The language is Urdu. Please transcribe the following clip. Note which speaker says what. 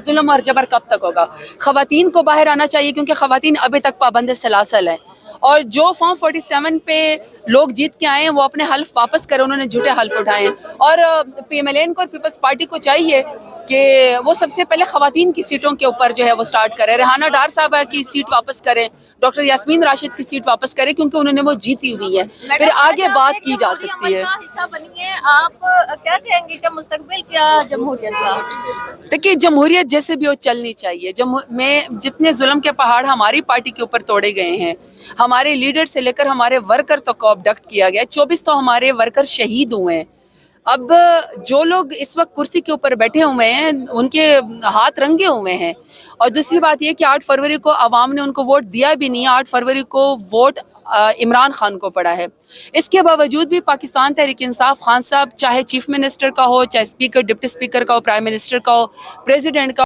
Speaker 1: ظلم اور جبر کب تک ہوگا؟ خواتین کو باہر آنا چاہیے کیونکہ خواتین ابھی تک پابند سلاسل ہیں، اور جو فارم 47 پہ لوگ جیت کے آئے ہیں وہ اپنے حلف واپس کریں، انہوں نے جھوٹے حلف اٹھائے ہیں، اور پی ایم ایل این کو اور پیپلز پارٹی کو چاہیے کہ وہ سب سے پہلے خواتین کی سیٹوں کے اوپر جو ہے وہ سٹارٹ کرے. ریحانہ ڈار صاحبہ کی سیٹ واپس کریں، ڈاکٹر یاسمین راشد کی سیٹ واپس کریں کیونکہ انہوں نے وہ جیتی ہوئی ہے، پھر آگے بات کی جا سکتی ہے.
Speaker 2: حصہ بنی ہے، آپ کیا کہیں گے کہ مستقبل کیا جمہوریت کا؟
Speaker 1: دیکھیے جمہوریت جیسے بھی ہو چلنی چاہیے. میں جتنے ظلم کے پہاڑ ہماری پارٹی کے اوپر توڑے گئے ہیں، ہمارے لیڈر سے لے کر ہمارے ورکر تک کو ابڈکٹ کیا گیا، 24 تو ہمارے ورکر شہید ہوئے ہیں. اب جو لوگ اس وقت کرسی کے اوپر بیٹھے ہوئے ہیں ان کے ہاتھ رنگے ہوئے ہیں. اور دوسری بات یہ کہ 8 فروری کو عوام نے ان کو ووٹ دیا بھی نہیں، 8 فروری کو ووٹ عمران خان کو پڑا ہے. اس کے باوجود بھی پاکستان تحریک انصاف خان صاحب چاہے چیف منسٹر کا ہو، چاہے اسپیکر ڈپٹی اسپیکر کا ہو، پرائم منسٹر کا ہو، پریزیڈنٹ کا